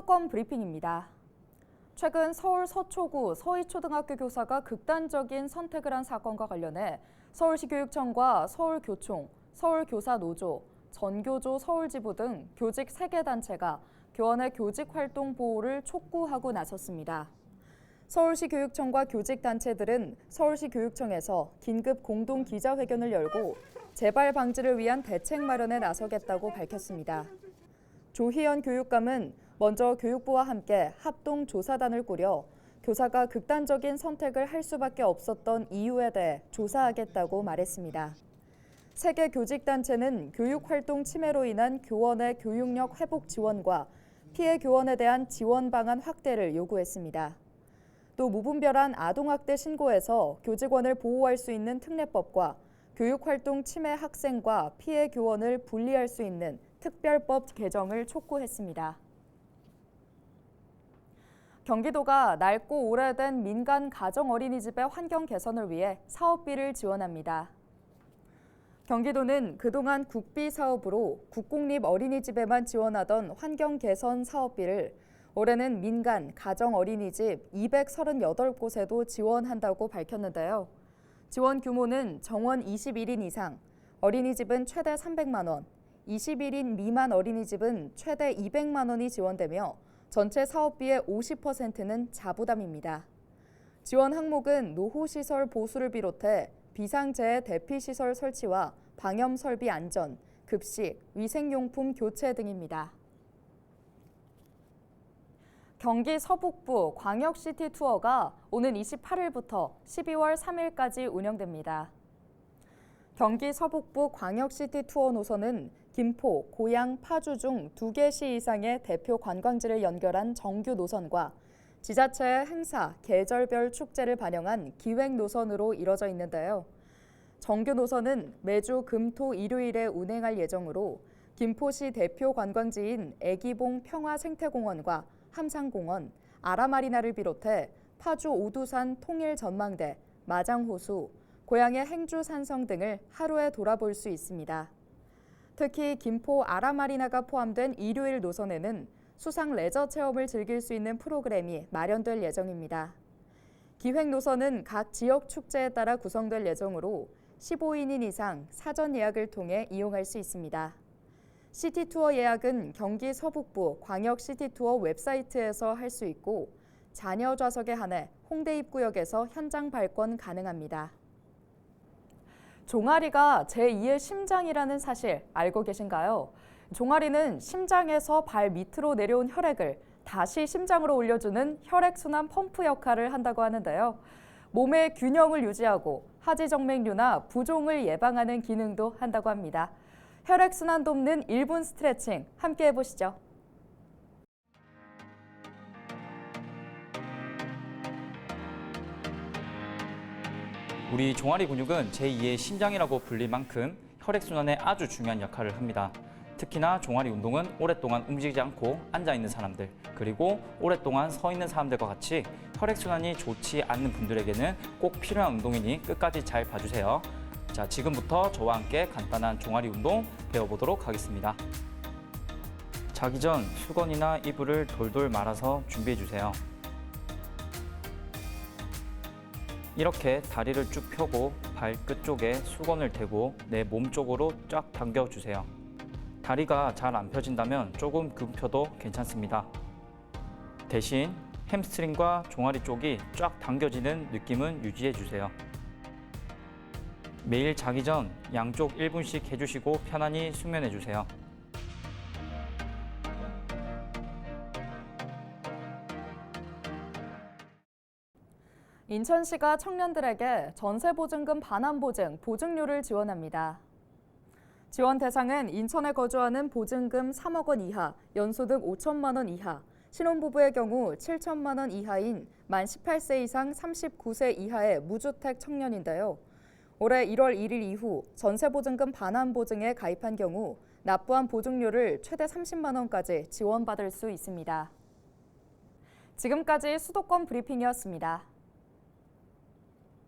수도권 브리핑입니다. 최근 서울 서초구 서희초등학교 교사가 극단적인 선택을 한 사건과 관련해 서울시 교육청과 서울교총, 서울교사노조, 전교조 서울지부 등 교직 3개 단체가 교원의 교직 활동 보호를 촉구하고 나섰습니다. 서울시 교육청과 교직단체들은 서울시 교육청에서 긴급 공동 기자회견을 열고 재발 방지를 위한 대책 마련에 나서겠다고 밝혔습니다. 조희연 교육감은 먼저 교육부와 함께 합동조사단을 꾸려 교사가 극단적인 선택을 할 수밖에 없었던 이유에 대해 조사하겠다고 말했습니다. 세계 교직단체는 교육활동 침해로 인한 교원의 교육력 회복 지원과 피해 교원에 대한 지원 방안 확대를 요구했습니다. 또 무분별한 아동학대 신고에서 교직원을 보호할 수 있는 특례법과 교육활동 침해 학생과 피해 교원을 분리할 수 있는 특별법 개정을 촉구했습니다. 경기도가 낡고 오래된 민간 가정 어린이집의 환경 개선을 위해 사업비를 지원합니다. 경기도는 그동안 국비 사업으로 국공립 어린이집에만 지원하던 환경 개선 사업비를 올해는 민간 가정 어린이집 238곳에도 지원한다고 밝혔는데요. 지원 규모는 정원 21인 이상, 어린이집은 최대 300만 원, 21인 미만 어린이집은 최대 200만 원이 지원되며 전체 사업비의 50%는 자부담입니다. 지원 항목은 노후시설 보수를 비롯해 비상재해 대피시설 설치와 방염 설비 안전, 급식, 위생용품 교체 등입니다. 경기 서북부 광역시티 투어가 오는 28일부터 12월 3일까지 운영됩니다. 경기 서북부 광역시티 투어 노선은 김포, 고양, 파주 중 2개 시 이상의 대표 관광지를 연결한 정규 노선과 지자체의 행사, 계절별 축제를 반영한 기획 노선으로 이뤄져 있는데요. 정규 노선은 매주 금, 토, 일요일에 운행할 예정으로 김포시 대표 관광지인 애기봉 평화생태공원과 함상공원, 아라마리나를 비롯해 파주 오두산 통일전망대, 마장호수, 고향의 행주산성 등을 하루에 돌아볼 수 있습니다. 특히 김포 아라마리나가 포함된 일요일 노선에는 수상 레저 체험을 즐길 수 있는 프로그램이 마련될 예정입니다. 기획 노선은 각 지역 축제에 따라 구성될 예정으로 15인인 이상 사전 예약을 통해 이용할 수 있습니다. 시티투어 예약은 경기 서북부 광역시티투어 웹사이트에서 할 수 있고 자녀 좌석에 한해 홍대 입구역에서 현장 발권 가능합니다. 종아리가 제2의 심장이라는 사실 알고 계신가요? 종아리는 심장에서 발 밑으로 내려온 혈액을 다시 심장으로 올려주는 혈액순환 펌프 역할을 한다고 하는데요. 몸의 균형을 유지하고 하지정맥류나 부종을 예방하는 기능도 한다고 합니다. 혈액순환 돕는 1분 스트레칭 함께 해보시죠. 우리 종아리 근육은 제2의 심장이라고 불릴 만큼 혈액순환에 아주 중요한 역할을 합니다. 특히나 종아리 운동은 오랫동안 움직이지 않고 앉아있는 사람들, 그리고 오랫동안 서 있는 사람들과 같이 혈액순환이 좋지 않는 분들에게는 꼭 필요한 운동이니 끝까지 잘 봐주세요. 자, 지금부터 저와 함께 간단한 종아리 운동 배워보도록 하겠습니다. 자기 전 수건이나 이불을 돌돌 말아서 준비해주세요. 이렇게 다리를 쭉 펴고 발끝 쪽에 수건을 대고 내 몸 쪽으로 쫙 당겨주세요. 다리가 잘 안 펴진다면 조금 굽혀도 괜찮습니다. 대신 햄스트링과 종아리 쪽이 쫙 당겨지는 느낌은 유지해주세요. 매일 자기 전 양쪽 1분씩 해주시고 편안히 숙면해주세요. 인천시가 청년들에게 전세보증금 반환보증, 보증료를 지원합니다. 지원 대상은 인천에 거주하는 보증금 3억 원 이하, 연소득 5천만 원 이하, 신혼부부의 경우 7천만 원 이하인 만 18세 이상 39세 이하의 무주택 청년인데요. 올해 1월 1일 이후 전세보증금 반환보증에 가입한 경우 납부한 보증료를 최대 30만 원까지 지원받을 수 있습니다. 지금까지 수도권 브리핑이었습니다.